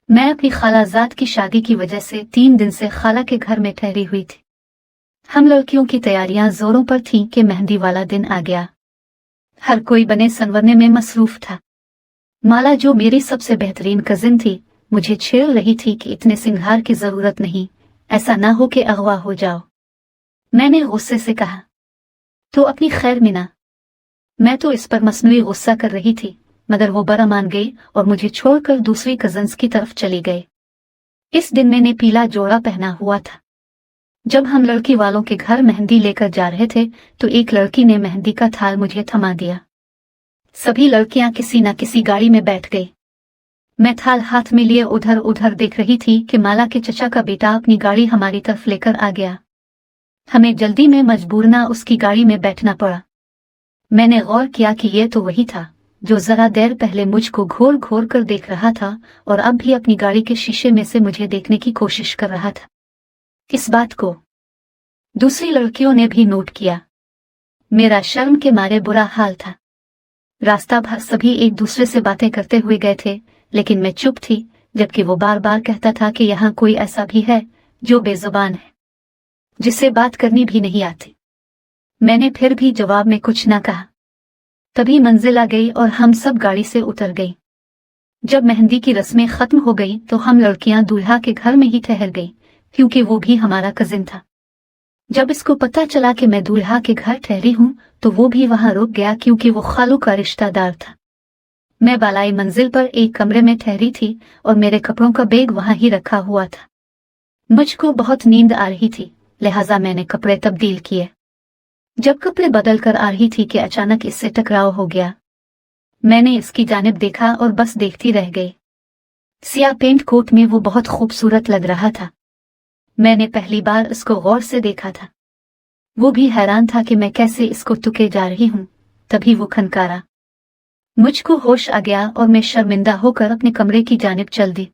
मैं अपनी खालाजाद की शादी की वजह से 3 दिन से खाला के घर में ठहरी हुई थी। हम लड़कियों की तैयारियां जोरों पर थीं कि मेहंदी वाला दिन आ गया। हर कोई बने संवरने में मसरूफ था। माला, जो मेरी सबसे बेहतरीन कजिन थी, मुझे छेड़ रही थी कि इतने सिंगार की जरूरत नहीं, ऐसा ना हो कि अगवा हो जाओ। मैंने गुस्से से कहा, तो अपनी खैर मिना। मैं तो इस पर मसनूई गुस्सा कर रही थी, मगर वो बरा मान गई और मुझे छोड़कर दूसरी कजन्स की तरफ चली गई। इस दिन मैंने पीला जोड़ा पहना हुआ था। जब हम लड़की वालों के घर मेहंदी लेकर जा रहे थे तो एक लड़की ने मेहंदी का थाल मुझे थमा दिया। सभी लड़कियां किसी न किसी गाड़ी में बैठ गई। मैं थाल हाथ में लिए उधर उधर देख रही थी कि माला के चचा का बेटा अपनी गाड़ी हमारी तरफ लेकर आ गया। हमें जल्दी में मजबूरना उसकी गाड़ी में बैठना पड़ा। मैंने गौर किया कि यह तो वही था जो जरा देर पहले मुझको घोर घोर कर देख रहा था और अब भी अपनी गाड़ी के शीशे में से मुझे देखने की कोशिश कर रहा था। इस बात को दूसरी लड़कियों ने भी नोट किया। मेरा शर्म के मारे बुरा हाल था। रास्ता भर सभी एक दूसरे से बातें करते हुए गए थे, लेकिन मैं चुप थी, जबकि वो बार बार कहता था कि यहाँ कोई ऐसा भी है जो बेजुबान है, जिसे बात करनी भी नहीं आती। मैंने फिर भी जवाब में कुछ न कहा। तभी मंजिल आ गई और हम सब गाड़ी से उतर गई। जब मेहंदी की रस्में खत्म हो गई तो हम लड़कियां दूल्हा के घर में ही ठहर गई, क्योंकि वो भी हमारा कजिन था। जब इसको पता चला कि मैं दूल्हा के घर ठहरी हूं तो वो भी वहां रुक गया, क्योंकि वो खालू का रिश्तेदार था। मैं बालाई मंजिल पर एक कमरे में ठहरी थी और मेरे कपड़ों का बैग वहां ही रखा हुआ था। मुझको बहुत नींद आ रही थी, लिहाजा मैंने कपड़े तब्दील किए। जब कपड़े बदल कर आ रही थी कि अचानक इससे टकराव हो गया। मैंने इसकी जानिब देखा और बस देखती रह गई। सियाह पेंट कोट में वो बहुत खूबसूरत लग रहा था। मैंने पहली बार इसको गौर से देखा था। वो भी हैरान था कि मैं कैसे इसको तुके जा रही हूं। तभी वो खनकारा। मुझको होश आ गया और मैं शर्मिंदा होकर अपने कमरे की जानिब चल दी।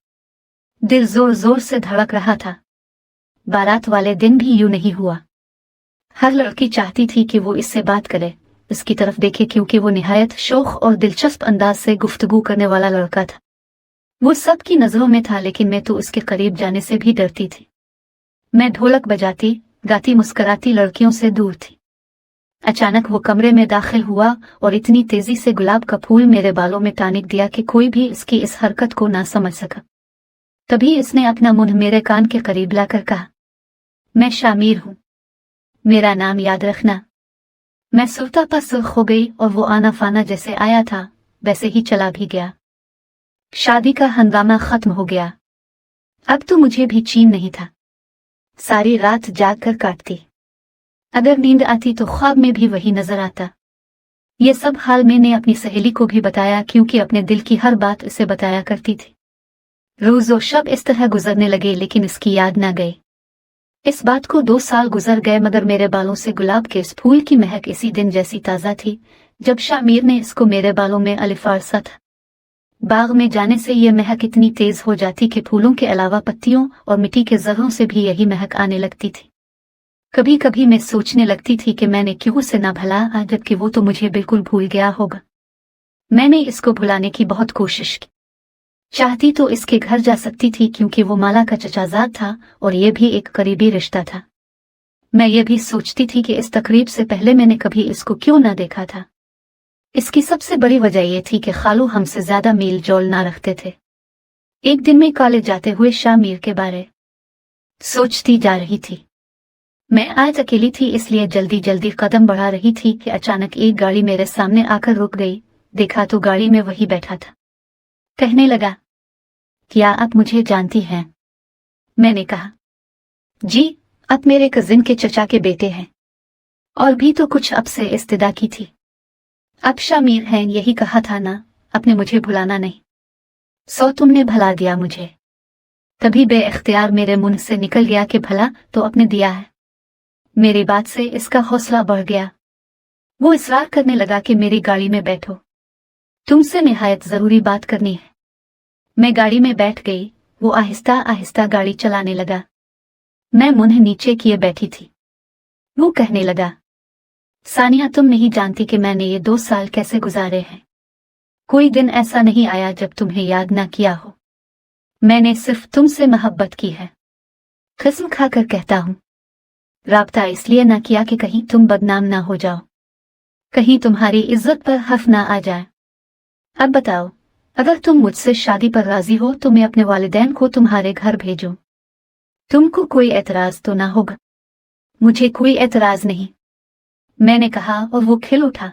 दिल जोर जोर से धड़क रहा था। बारात वाले दिन भी यूं नहीं हुआ। हर लड़की चाहती थी कि वो इससे बात करे, इसकी तरफ देखे, क्योंकि वो निहायत शौक और दिलचस्प अंदाज से गुफ्तगू करने वाला लड़का था। वो सबकी नजरों में था, लेकिन मैं तो उसके करीब जाने से भी डरती थी। मैं ढोलक बजाती, गाती, मुस्कराती लड़कियों से दूर थी। अचानक वो कमरे में दाखिल हुआ और इतनी तेजी से गुलाब का फूल मेरे बालों में टानिक दिया कि कोई भी इसकी इस हरकत को ना समझ सका। तभी इसने अपना मुंह मेरे कान के करीब लाकर कहा, मैं शामिर हूं, मेरा नाम याद रखना। मैं सुरता पर सुर्ख हो गई और वो आना फाना जैसे आया था वैसे ही चला भी गया। शादी का हंगामा खत्म हो गया। अब तो मुझे भी चैन नहीं था। सारी रात जाग कर काटती। अगर नींद आती तो ख्वाब में भी वही नजर आता। ये सब हाल मैंने अपनी सहेली को भी बताया, क्योंकि अपने दिल की हर बात उसे बताया करती थी। रोज और शब इस तरह गुजरने लगे, लेकिन इसकी याद न गई। इस बात को 2 साल गुजर गए, मगर मेरे बालों से गुलाब के इस फूल की महक इसी दिन जैसी ताज़ा थी जब शामिर ने इसको मेरे बालों में अलिफारसा था। बाग में जाने से ये महक इतनी तेज हो जाती कि फूलों के अलावा पत्तियों और मिट्टी के जर्रों से भी यही महक आने लगती थी। कभी कभी मैं सोचने लगती थी कि मैंने क्यों उसे ना भुलाया, जबकि वो तो मुझे बिल्कुल भूल गया होगा। मैंने इसको भुलाने की बहुत कोशिश की। चाहती तो इसके घर जा सकती थी, क्योंकि वो माला का चचाजाद था और ये भी एक करीबी रिश्ता था। मैं ये भी सोचती थी कि इस तकरीब से पहले मैंने कभी इसको क्यों ना देखा था। इसकी सबसे बड़ी वजह यह थी कि खालू हमसे ज्यादा मेल जोल ना रखते थे। एक दिन में कॉलेज जाते हुए शामिर के बारे सोचती जा रही थी। मैं आज अकेली थी, इसलिए जल्दी जल्दी कदम बढ़ा रही थी कि अचानक एक गाड़ी मेरे सामने आकर रुक गई। देखा तो गाड़ी में वही बैठा था। कहने लगा, क्या आप मुझे जानती हैं? मैंने कहा, जी, आप मेरे कजिन के चचा के बेटे हैं। और भी तो कुछ अब से इस्तदा की थी। आप शामिर हैं, यही कहा था ना, आपने मुझे भुलाना नहीं। सो तुमने भुला दिया मुझे। तभी बेइख्तियार मेरे मुंह से निकल गया कि भला तो आपने दिया है। मेरी बात से इसका हौसला बढ़ गया। वो इसरार करने लगा कि मेरी गाड़ी में बैठो, तुमसे निहायत जरूरी बात करनी है। मैं गाड़ी में बैठ गई। वो आहिस्ता आहिस्ता गाड़ी चलाने लगा। मैं मुंह नीचे किए बैठी थी। वो कहने लगा, सानिया, तुम नहीं जानती कि मैंने ये 2 साल कैसे गुजारे हैं। कोई दिन ऐसा नहीं आया जब तुम्हें याद ना किया हो। मैंने सिर्फ तुमसे मोहब्बत की है। कसम खाकर कहता हूँ, राब्ता इसलिए ना किया कि कहीं तुम बदनाम ना हो जाओ, कहीं तुम्हारी इज्जत पर हर्फ ना आ जाए। अब बताओ, अगर तुम मुझसे शादी पर राजी हो तो मैं अपने वालिदैन को तुम्हारे घर भेजूं। तुमको कोई एतराज तो ना होगा? मुझे कोई एतराज नहीं, मैंने कहा और वो खिल उठा।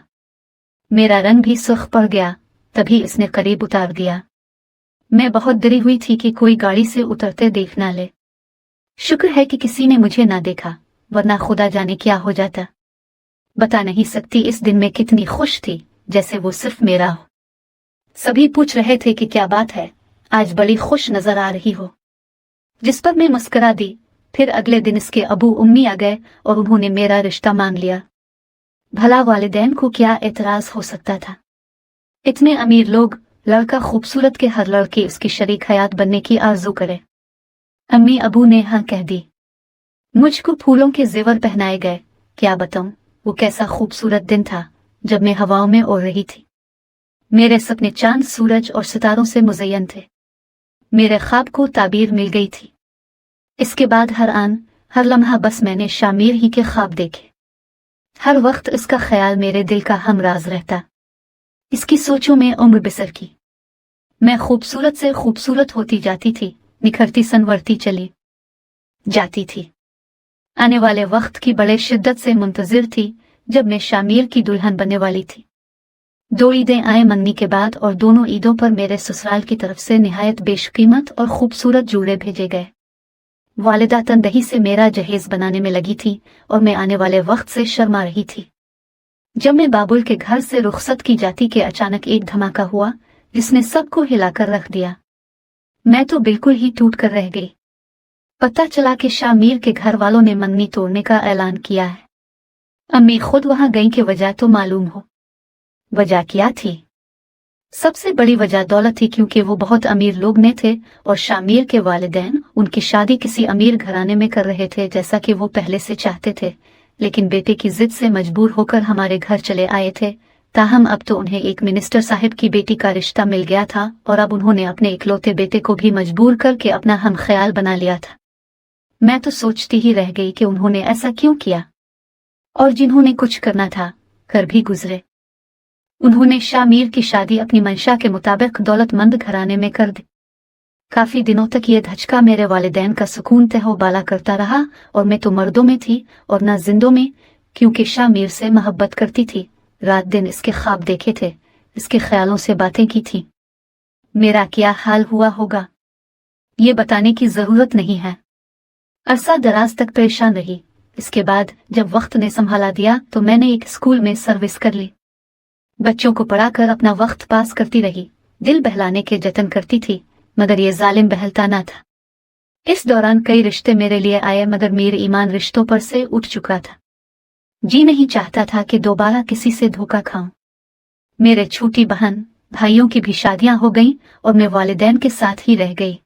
मेरा रंग भी सुर्ख पड़ गया। तभी इसने करीब उतार दिया। मैं बहुत डरी हुई थी कि कोई गाड़ी से उतरते देख ना ले। शुक्र है कि किसी ने मुझे ना देखा, वरना खुदा जाने क्या हो जाता। बता नहीं सकती इस दिन में कितनी खुश थी, जैसे वो सिर्फ मेरा हो। सभी पूछ रहे थे कि क्या बात है, आज बड़ी खुश नजर आ रही हो। जिस पर मैं मुस्कुरा दी। फिर अगले दिन इसके अबू उम्मी आ गए और उन्होंने मेरा रिश्ता मांग लिया। भला वालिदैन को क्या एतराज हो सकता था? इतने अमीर लोग, लड़का खूबसूरत के हर लड़के उसकी शरीक हयात बनने की आरजू करे। अम्मी अबू ने हाँ कह दी। मुझको फूलों के जेवर पहनाए गए। क्या बताऊं, वो कैसा खूबसूरत दिन था जब मैं हवाओं में उड़ रही थी। मेरे सपने चांद, सूरज और सितारों से मुज़य्यन थे। मेरे ख्वाब को ताबीर मिल गई थी। इसके बाद हर आन, हर लम्हा बस मैंने शामिर ही के ख्वाब देखे। हर वक्त इसका ख्याल मेरे दिल का हमराज रहता। इसकी सोचों में उम्र बिसर की। मैं खूबसूरत से खूबसूरत होती जाती थी, निखरती संवरती चली जाती थी। आने वाले वक्त की बड़े शिद्दत से मुंतजिर थी जब मैं शामिर की दुल्हन बनने वाली थी। 2 ईदें आए मंगनी के बाद और दोनों ईदों पर मेरे ससुराल की तरफ से निहायत बेशकीमत और खूबसूरत जूड़े भेजे गए। वालिदा तनदही से मेरा जहेज बनाने में लगी थी और मैं आने वाले वक्त से शर्मा रही थी। जब मैं बाबुल के घर से रुखसत की जाती कि अचानक एक धमाका हुआ जिसने सबको हिलाकर रख दिया। मैं तो बिल्कुल ही टूट कर रह गई। पता चला कि शामिर के घर वालों ने मंगनी तोड़ने का ऐलान किया है। अम्मी खुद वहां गई कि वजह तो मालूम हो। वजह क्या थी? सबसे बड़ी वजह दौलत थी, क्योंकि वो बहुत अमीर लोग ने थे और शामिर के वालिदैन उनकी शादी किसी अमीर घराने में कर रहे थे, जैसा कि वो पहले से चाहते थे। लेकिन बेटे की जिद से मजबूर होकर हमारे घर चले आए थे। ताहम अब तो उन्हें एक मिनिस्टर साहब की बेटी का रिश्ता मिल गया था और अब उन्होंने अपने इकलौते बेटे को भी मजबूर करके अपना हम ख्याल बना लिया था। मैं तो सोचती ही रह गई कि उन्होंने ऐसा क्यों किया, और जिन्होंने कुछ करना था कर भी गुजरे। उन्होंने शामिर की शादी अपनी मंशा के मुताबिक दौलतमंद घराने में कर दी। काफी दिनों तक ये धचका मेरे वालिदैन का सुकून तहोबाला करता रहा और मैं तो मर्दों में थी और न जिंदों में, क्योंकि शामिर से मोहब्बत करती थी। रात दिन इसके ख्वाब देखे थे, इसके ख्यालों से बातें की थी। मेरा क्या हाल हुआ होगा ये बताने की जरूरत नहीं है। अरसा दराज तक परेशान रही। इसके बाद जब वक्त ने संभाला दिया तो मैंने एक स्कूल में सर्विस कर ली। बच्चों को पढ़ाकर अपना वक्त पास करती रही, दिल बहलाने के जतन करती थी, मगर ये जालिम बहलता ना था। इस दौरान कई रिश्ते मेरे लिए आए, मगर मेरे ईमान रिश्तों पर से उठ चुका था। जी नहीं चाहता था कि दोबारा किसी से धोखा खाऊं। मेरे छोटी बहन भाइयों की भी शादियां हो गईं और मैं वालिदैन के साथ ही रह गई।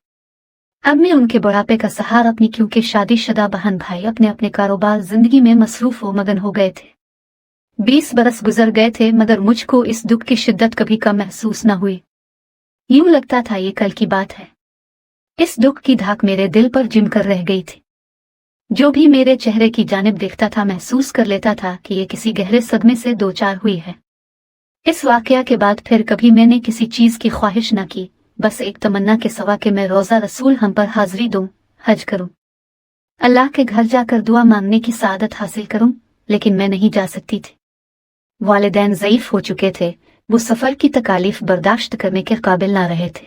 अब मैं उनके बुढ़ापे का सहारा अपनी, क्योंकि शादीशुदा बहन भाई अपने अपने कारोबार जिंदगी में मसरूफ व मगन हो गए थे। 20 बरस गुजर गए थे, मगर मुझको इस दुख की शिद्दत कभी कम महसूस न हुई। यूं लगता था ये कल की बात है। इस दुख की धाक मेरे दिल पर जिम कर रह गई थी। जो भी मेरे चेहरे की जानिब देखता था महसूस कर लेता था कि ये किसी गहरे सदमे से दो चार हुई है। इस वाकया के बाद फिर कभी मैंने किसी चीज की ख्वाहिश न की, बस एक तमन्ना के सवा कि मैं रोजा रसूल हम पर हाजिरी दूं, हज करूं, अल्लाह के घर जाकर दुआ मांगने की सादत हासिल करूं, लेकिन मैं नहीं जा सकती थी। वालिदैन ज़ईफ हो चुके थे, वो सफर की तकालीफ बर्दाश्त करने के काबिल ना रहे थे।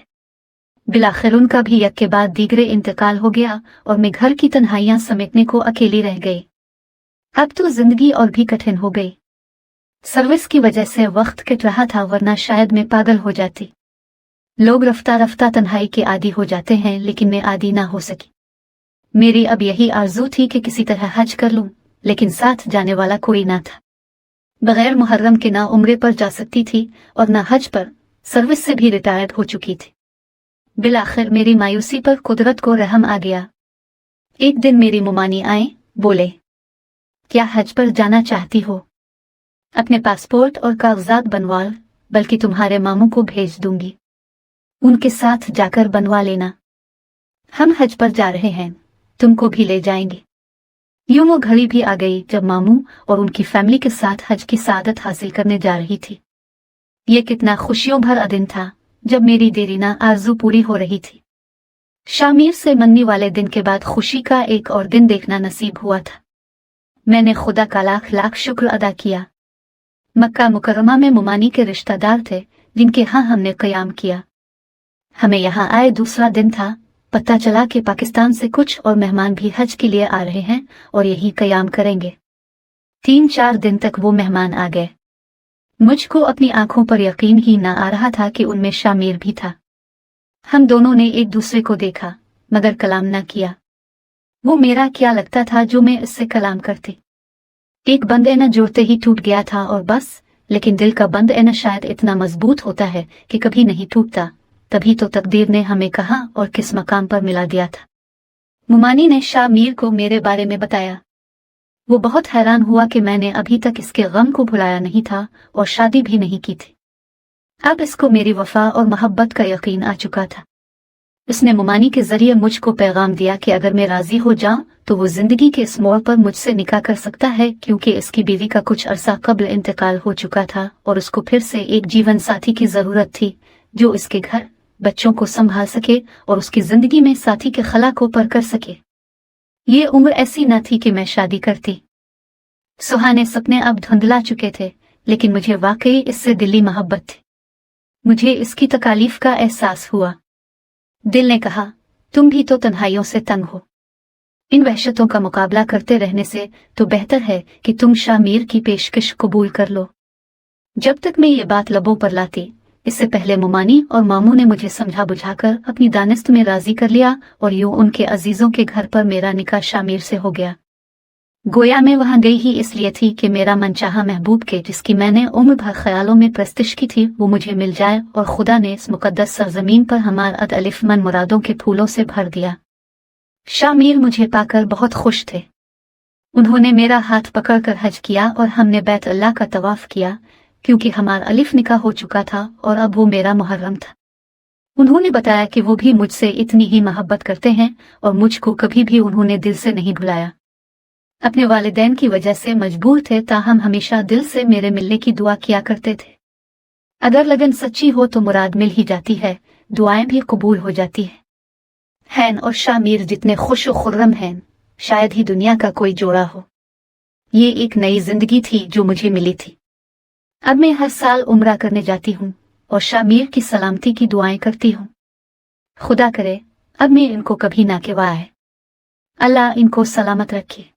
बिलाखिर उनका भी एक के बाद दीगरे इंतकाल हो गया और मैं घर की तन्हाइयां समेटने को अकेली रह गई। अब तो जिंदगी और भी कठिन हो गई। सर्विस की वजह से वक्त कट रहा था, वरना शायद मैं पागल हो जाती। लोग रफ्ता रफ्ता तन्हाई के आदी हो जाते हैं, लेकिन मैं आदी ना हो सकी। मेरी अब यही आरजू थी कि किसी तरह हज कर लूं, लेकिन साथ जाने वाला कोई ना था। बगैर मुहर्रम के ना उम्रे पर जा सकती थी और ना हज पर। सर्विस से भी रिटायर्ड हो चुकी थी। बिलाखिर मेरी मायूसी पर कुदरत को रहम आ गया। एक दिन मेरी मुमानी आए, बोले, क्या हज पर जाना चाहती हो? अपने पासपोर्ट और कागजात बनवा, बल्कि तुम्हारे मामू को भेज दूंगी, उनके साथ जाकर बनवा लेना। हम हज पर जा रहे हैं, तुमको भी ले जाएंगे। यूं वो घड़ी भी आ गई जब मामू और उनकी फैमिली के साथ हज की सादत हासिल करने जा रही थी। ये कितना खुशियों भरा दिन था जब मेरी देरीना आरज़ू पूरी हो रही थी। शामिर से मनने वाले दिन के बाद खुशी का एक और दिन देखना नसीब हुआ था। मैंने खुदा का लाख लाख शुक्र अदा किया। मक्का मुकर्रमा में मुमानी के रिश्तेदार थे जिनके यहाँ हमने क़याम किया। हमें यहाँ आए दूसरा दिन था, पता चला कि पाकिस्तान से कुछ और मेहमान भी हज के लिए आ रहे हैं और यही क़याम करेंगे। 3-4 दिन तक वो मेहमान आ गए। मुझको अपनी आंखों पर यकीन ही न आ रहा था कि उनमें शामिर भी था। हम दोनों ने एक दूसरे को देखा मगर कलाम न किया। वो मेरा क्या लगता था जो मैं इससे कलाम करती। एक बंद एना जोड़ते ही टूट गया था और बस, लेकिन दिल का बंद एना शायद इतना मजबूत होता है कि कभी नहीं टूटता। तभी तो तकदीर ने हमें कहा और किस मकाम पर मिला दिया था। मुमानी ने शामिर को मेरे बारे में बताया। वो बहुत हैरान हुआ कि मैंने अभी तक इसके गम को भुलाया नहीं था और शादी भी नहीं की थी। अब इसको मेरी वफा और मोहब्बत का यकीन आ चुका था। उसने मुमानी के जरिए मुझको पैगाम दिया कि अगर मैं राजी हो जाऊं तो वो जिंदगी के इस मोड़ पर मुझसे निकाह कर सकता है, क्योंकि इसकी बीवी का कुछ अरसा कब्ल इंतकाल हो चुका था और उसको फिर से एक जीवन साथी की जरूरत थी जो इसके घर बच्चों को संभाल सके और उसकी जिंदगी में साथी के खला को पर कर सके। ये उम्र ऐसी न थी कि मैं शादी करती। सुहाने सपने अब धुंधला चुके थे, लेकिन मुझे वाकई इससे दिली मोहब्बत थी। मुझे इसकी तकालीफ का एहसास हुआ। दिल ने कहा, तुम भी तो तन्हाइयों से तंग हो। इन वहशतों का मुकाबला करते रहने से तो बेहतर है कि तुम शामिर की पेशकश कबूल कर लो। जब तक मैं ये बात लबों पर लाती, इससे पहले मुमानी और मामू ने मुझे समझा बुझाकर अपनी दानिस्त में राजी कर लिया और यूं उनके अजीजों के घर पर मेरा निकाह शामिर से हो गया। गोया मैं वहां गई ही इसलिए थी कि मेरा मनचाहा महबूब के, जिसकी मैंने उम्र भर ख्यालों में प्रस्तिश की थी, वो मुझे मिल जाए और खुदा ने इस मुकद्दस सरजमीन पर हमारा अलिफ मन मुरादों के फूलों से भर दिया। शामिर मुझे पाकर बहुत खुश थे। उन्होंने मेरा हाथ पकड़कर हज किया और हमने बैत अल्लाह का तवाफ किया, क्योंकि हमारा अलिफ निकाह हो चुका था और अब वो मेरा मुहर्रम था। उन्होंने बताया कि वो भी मुझसे इतनी ही मोहब्बत करते हैं और मुझको कभी भी उन्होंने दिल से नहीं भुलाया। अपने वालिदैन की वजह से मजबूर थे, ताहम हमेशा दिल से मेरे मिलने की दुआ किया करते थे। अगर लगन सच्ची हो तो मुराद मिल ही जाती है, दुआएं भी कबूल हो जाती है। हैन और शामिर जितने खुश और खुर्रम हैं, शायद ही दुनिया का कोई जोड़ा हो। ये एक नई जिंदगी थी जो मुझे मिली थी। अब मैं हर साल उम्रा करने जाती हूँ और शामिर की सलामती की दुआएं करती हूँ। खुदा करे अब मैं इनको कभी ना केवाए। अल्लाह इनको सलामत रखे।